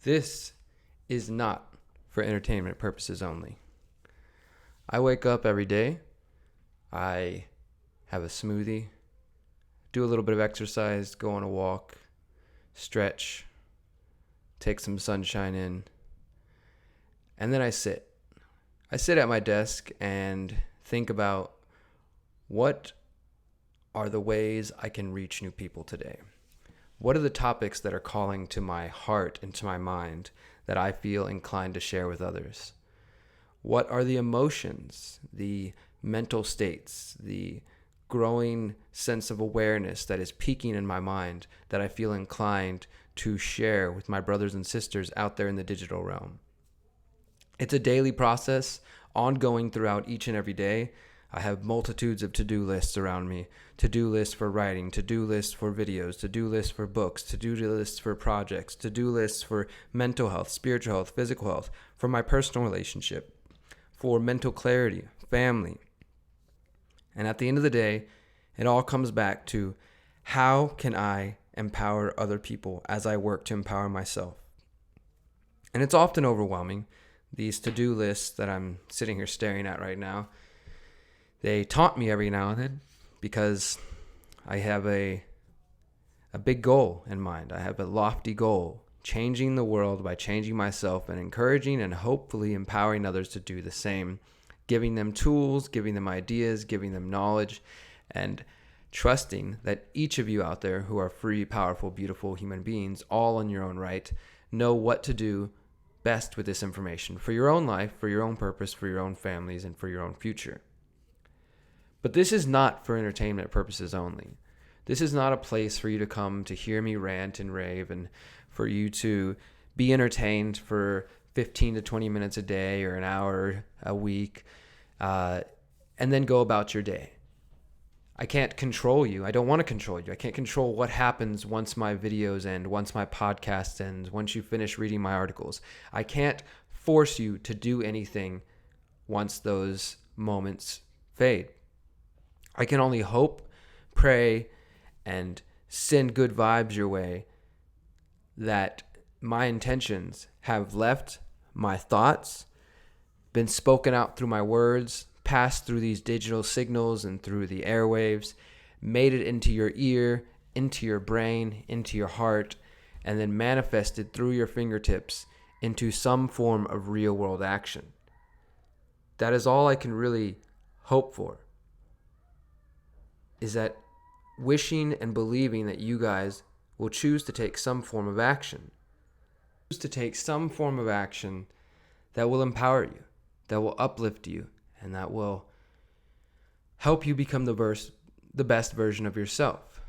This is not for entertainment purposes only. I wake up every day, I have a smoothie, do a little bit of exercise, go on a walk, stretch, take some sunshine in, and then I sit. I sit at my desk and think about what are the ways I can reach new people today. What are the topics that are calling to my heart and to my mind that I feel inclined to share with others? What are the emotions, the mental states, the growing sense of awareness that is peaking in my mind that I feel inclined to share with my brothers and sisters out there in the digital realm? It's a daily process, ongoing throughout each and every day. I have multitudes of to-do lists around me. To-do lists for writing, to-do lists for videos, to-do lists for books, to-do lists for projects, to-do lists for mental health, spiritual health, physical health, for my personal relationship, for mental clarity, family. And at the end of the day, it all comes back to how can I empower other people as I work to empower myself? And it's often overwhelming. These to-do lists that I'm sitting here staring at right now, they taunt me every now and then because I have a big goal in mind. I have a lofty goal, changing the world by changing myself and encouraging and hopefully empowering others to do the same, giving them tools, giving them ideas, giving them knowledge, and trusting that each of you out there who are free, powerful, beautiful human beings, all in your own right, know what to do best with this information for your own life, for your own purpose, for your own families, and for your own future. But this is not for entertainment purposes only. This is not a place for you to come to hear me rant and rave and for you to be entertained for 15 to 20 minutes a day or an hour a week and then go about your day. I can't control you. I don't want to control you. I can't control what happens once my videos end, once my podcast ends, once you finish reading my articles. I can't force you to do anything once those moments fade. I can only hope, pray, and send good vibes your way that my intentions have left my thoughts, been spoken out through my words, passed through these digital signals and through the airwaves, made it into your ear, into your brain, into your heart, and then manifested through your fingertips into some form of real world action. That is all I can really hope for, is that wishing and believing that you guys will choose to take some form of action. Choose to take some form of action that will empower you, that will uplift you, and that will help you become the best version of yourself.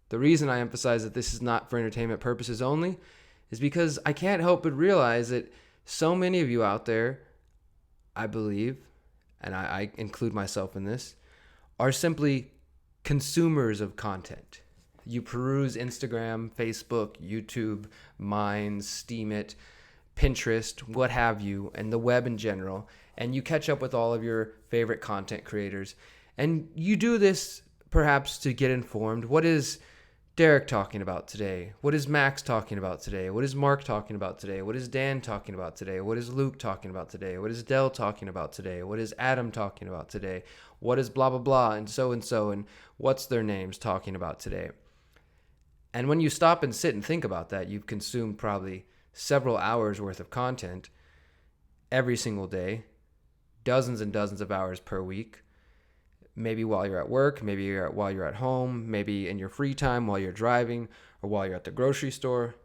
The reason I emphasize that this is not for entertainment purposes only is because I can't help but realize that so many of you out there, I believe, and I include myself in this, are simply consumers of content. You peruse Instagram, Facebook, YouTube, Minds, Steemit, Pinterest, what have you, and the web in general, and you catch up with all of your favorite content creators. And you do this perhaps to get informed. What is Derrick talking about today? What is Max talking about today? What is Mark talking about today? What is Dan talking about today? What is Luke talking about today? What is Dell talking about today? What is Adam talking about today? What is blah, blah, blah, and so, and what's their names talking about today? And when you stop and sit and think about that, you've consumed probably several hours worth of content every single day, dozens and dozens of hours per week, maybe while you're at work, maybe while you're at home, maybe in your free time while you're driving or while you're at the grocery store.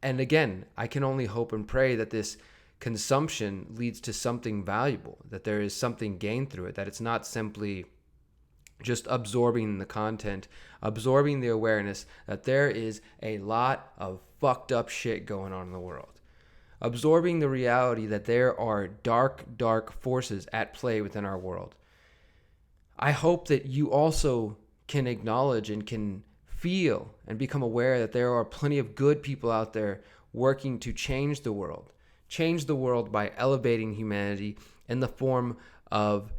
And again, I can only hope and pray that this consumption leads to something valuable, that there is something gained through it, that it's not simply just absorbing the content, absorbing the awareness that there is a lot of fucked up shit going on in the world. Absorbing the reality that there are dark, dark forces at play within our world. I hope that you also can acknowledge and can feel and become aware that there are plenty of good people out there working to change the world by elevating humanity in the form of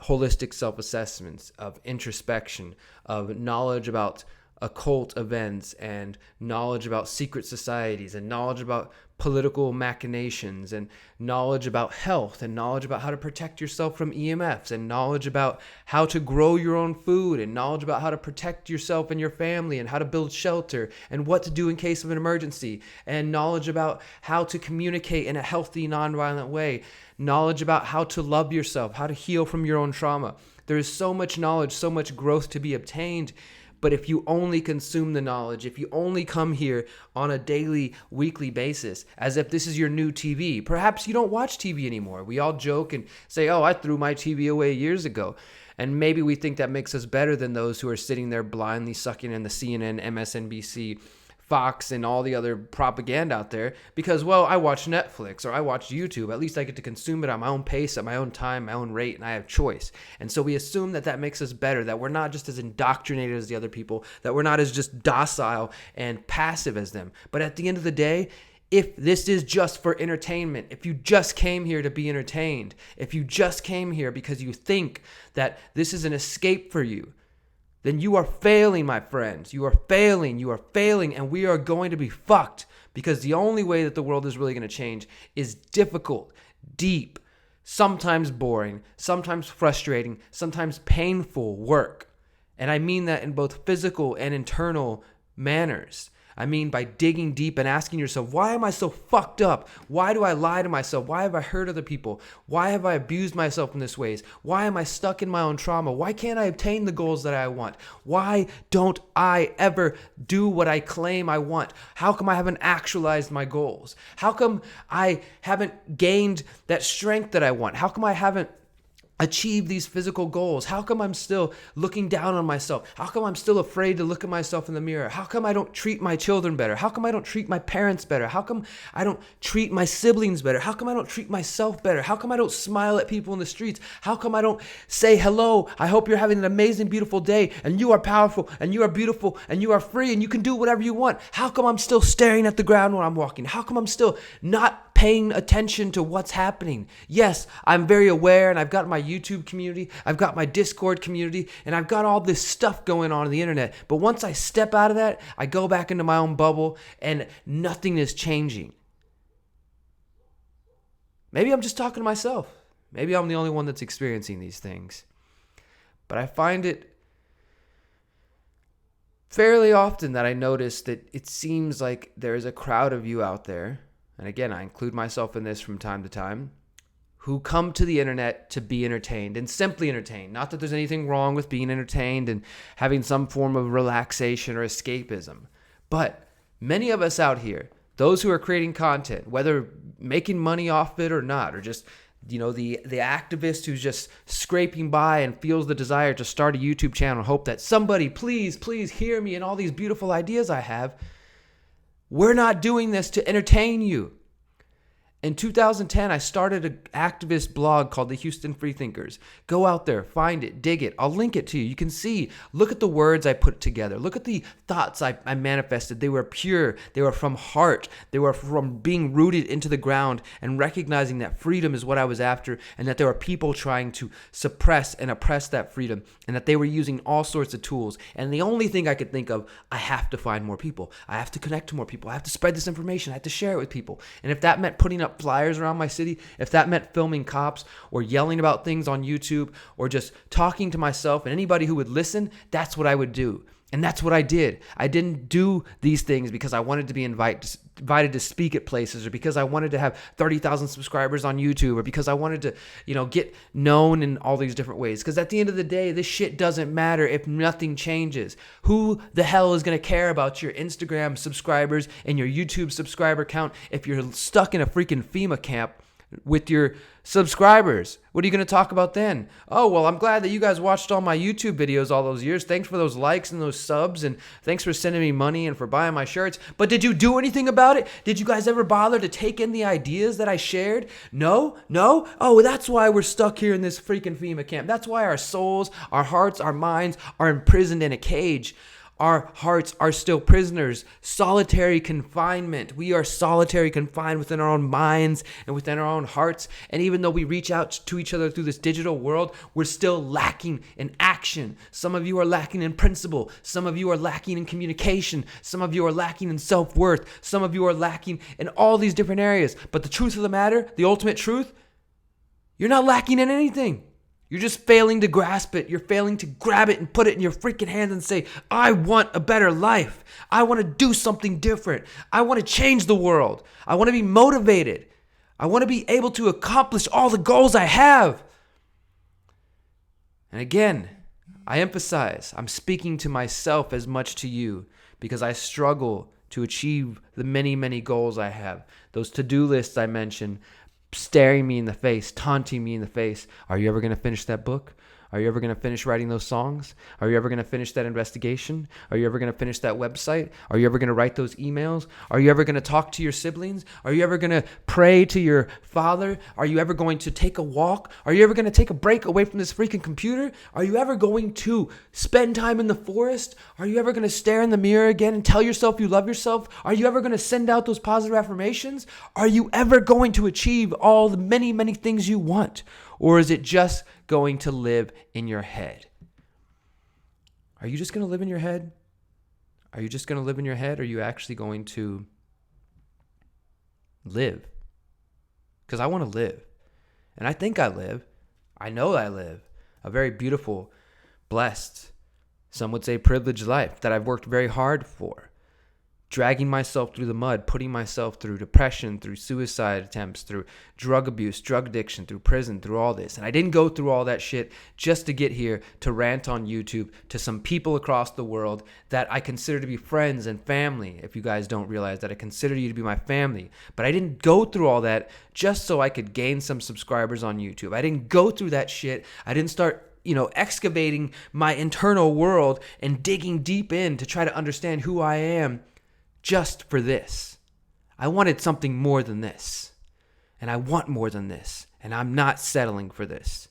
holistic self-assessments, of introspection, of knowledge about occult events and knowledge about secret societies and knowledge about political machinations and knowledge about health and knowledge about how to protect yourself from EMFs and knowledge about how to grow your own food and knowledge about how to protect yourself and your family and how to build shelter and what to do in case of an emergency and knowledge about how to communicate in a healthy, nonviolent way, knowledge about how to love yourself, how to heal from your own trauma. There is so much knowledge, so much growth to be obtained. But if you only consume the knowledge, if you only come here on a daily, weekly basis, as if this is your new TV, perhaps you don't watch TV anymore. We all joke and say, oh, I threw my TV away years ago. And maybe we think that makes us better than those who are sitting there blindly sucking in the CNN, MSNBC, Fox, and all the other propaganda out there because, well, I watch Netflix or I watch YouTube. At least I get to consume it on my own pace, at my own time, my own rate, and I have choice. And so we assume that that makes us better, that we're not just as indoctrinated as the other people, that we're not as just docile and passive as them. But at the end of the day, if this is just for entertainment, if you just came here to be entertained, if you just came here because you think that this is an escape for you, then you are failing, my friends. You are failing, and we are going to be fucked because the only way that the world is really going to change is difficult, deep, sometimes boring, sometimes frustrating, sometimes painful work. And I mean that in both physical and internal manners. I mean by digging deep and asking yourself, why am I so fucked up? Why do I lie to myself? Why have I hurt other people? Why have I abused myself in this ways? Why am I stuck in my own trauma? Why can't I obtain the goals that I want? Why don't I ever do what I claim I want? How come I haven't actualized my goals? How come I haven't gained that strength that I want? How come I haven't achieve these physical goals? How come I'm still looking down on myself? How come I'm still afraid to look at myself in the mirror? How come I don't treat my children better? How come I don't treat my parents better? How come I don't treat my siblings better? How come I don't treat myself better? How come I don't smile at people in the streets? How come I don't say hello? I hope you're having an amazing, beautiful day and you are powerful and you are beautiful and you are free and you can do whatever you want. How come I'm still staring at the ground when I'm walking? How come I'm still not paying attention to what's happening? Yes, I'm very aware and I've got my YouTube community, I've got my Discord community, and I've got all this stuff going on the internet. But once I step out of that, I go back into my own bubble and nothing is changing. Maybe I'm just talking to myself. Maybe I'm the only one that's experiencing these things. But I find it fairly often that I notice that it seems like there is a crowd of you out there, and again, I include myself in this from time to time, who come to the internet to be entertained and simply entertained. Not that there's anything wrong with being entertained and having some form of relaxation or escapism. But many of us out here, those who are creating content, whether making money off it or not, or just, the activist who's just scraping by and feels the desire to start a YouTube channel and hope that somebody, please hear me and all these beautiful ideas I have. We're not doing this to entertain you. In 2010, I started an activist blog called the Houston Freethinkers. Go out there, find it, dig it. I'll link it to you. You can see, look at the words I put together. Look at the thoughts I manifested. They were pure. They were from heart. They were from being rooted into the ground and recognizing that freedom is what I was after and that there were people trying to suppress and oppress that freedom and that they were using all sorts of tools. And the only thing I could think of, I have to find more people. I have to connect to more people. I have to spread this information. I have to share it with people. And if that meant putting up flyers around my city, if that meant filming cops or yelling about things on YouTube or just talking to myself and anybody who would listen, that's what I would do. And that's what I did. I didn't do these things because I wanted to be invited to speak at places or because I wanted to have 30,000 subscribers on YouTube or because I wanted to, get known in all these different ways. Because at the end of the day, this shit doesn't matter if nothing changes. Who the hell is going to care about your Instagram subscribers and your YouTube subscriber count if you're stuck in a freaking FEMA camp with your subscribers? What are you going to talk about then? Oh, well, I'm glad that you guys watched all my YouTube videos all those years. Thanks for those likes and those subs, and thanks for sending me money and for buying my shirts. But did you do anything about it? Did you guys ever bother to take in the ideas that I shared? No? Oh, that's why we're stuck here in this freaking FEMA camp. That's why our souls, our hearts, our minds are imprisoned in a cage. Our hearts are still prisoners. Solitary confinement. We are solitary confined within our own minds and within our own hearts. And even though we reach out to each other through this digital world, we're still lacking in action. Some of you are lacking in principle. Some of you are lacking in communication. Some of you are lacking in self-worth. Some of you are lacking in all these different areas. But the truth of the matter, the ultimate truth, you're not lacking in anything. You're just failing to grasp it. You're failing to grab it and put it in your freaking hands and say, I want a better life. I want to do something different. I want to change the world. I want to be motivated. I want to be able to accomplish all the goals I have. And again, I emphasize, I'm speaking to myself as much to you because I struggle to achieve the many, many goals I have. Those to-do lists I mentioned, staring me in the face, taunting me in the face. Are you ever going to finish that book? Are you ever going to finish writing those songs? Are you ever going to finish that investigation? Are you ever going to finish that website? Are you ever going to write those emails? Are you ever going to talk to your siblings? Are you ever going to pray to your father? Are you ever going to take a walk? Are you ever going to take a break away from this freaking computer? Are you ever going to spend time in the forest? Are you ever going to stare in the mirror again and tell yourself you love yourself? Are you ever going to send out those positive affirmations? Are you ever going to achieve all the many, many things you want? Or is it just going to live in your head? Are you just going to live in your head? Are you just going to live in your head? Or are you actually going to live? Because I want to live. And I think I live. I know I live a very beautiful, blessed, some would say privileged life that I've worked very hard for. Dragging myself through the mud, putting myself through depression, through suicide attempts, through drug abuse, drug addiction, through prison, through all this. And I didn't go through all that shit just to get here to rant on YouTube to some people across the world that I consider to be friends and family. If you guys don't realize that, I consider you to be my family. But I didn't go through all that just so I could gain some subscribers on YouTube. I didn't go through that shit. I didn't start excavating my internal world and digging deep in to try to understand who I am just for this. I wanted something more than this. And I want more than this. And I'm not settling for this.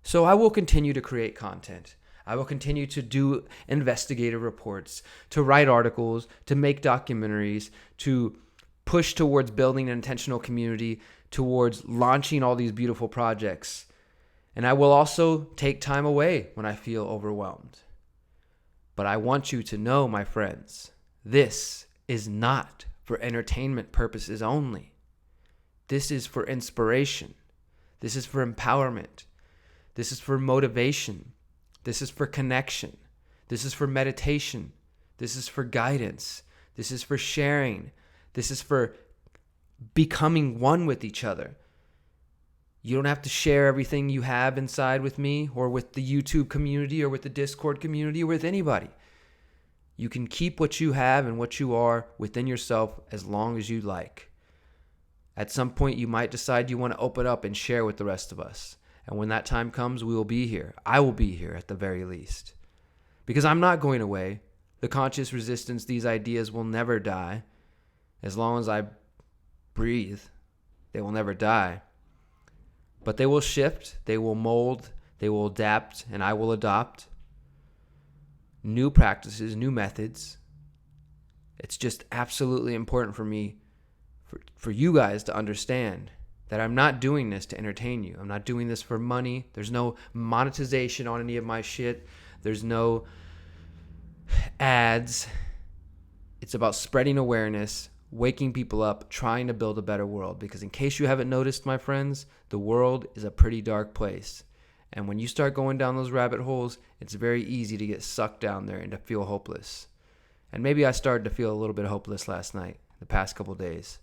So I will continue to create content. I will continue to do investigative reports, to write articles, to make documentaries, to push towards building an intentional community, towards launching all these beautiful projects. And I will also take time away when I feel overwhelmed. But I want you to know, my friends, this is not for entertainment purposes only. This is for inspiration. This is for empowerment. This is for motivation. This is for connection. This is for meditation. This is for guidance. This is for sharing. This is for becoming one with each other. You don't have to share everything you have inside with me or with the YouTube community or with the Discord community or with anybody. You can keep what you have and what you are within yourself as long as you like. At some point, you might decide you want to open up and share with the rest of us. And when that time comes, we will be here. I will be here at the very least. Because I'm not going away. The conscious resistance, these ideas will never die. As long as I breathe, they will never die. But they will shift, they will mold, they will adapt, and I will adopt new practices, new methods. It's just absolutely important for me, for you guys to understand that I'm not doing this to entertain you. I'm not doing this for money. There's no monetization on any of my shit. There's no ads. It's about spreading awareness, waking people up, trying to build a better world. Because in case you haven't noticed, my friends, the world is a pretty dark place. And when you start going down those rabbit holes, it's very easy to get sucked down there and to feel hopeless. And maybe I started to feel a little bit hopeless last night, the past couple days.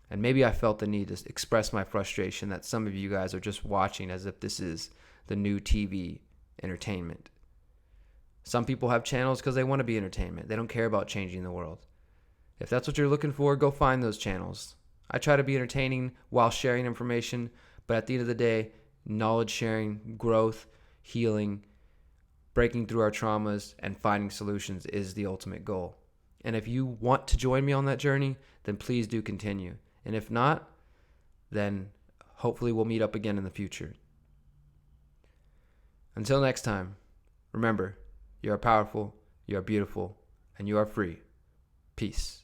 And maybe I felt the need to express my frustration that some of you guys are just watching as if this is the new TV entertainment. Some people have channels because they want to be entertainment. They don't care about changing the world. If that's what you're looking for, go find those channels. I try to be entertaining while sharing information, but at the end of the day, knowledge sharing, growth, healing, breaking through our traumas, and finding solutions is the ultimate goal. And if you want to join me on that journey, then please do continue. And if not, then hopefully we'll meet up again in the future. Until next time, remember, you are powerful, You are beautiful, and you are free. Peace.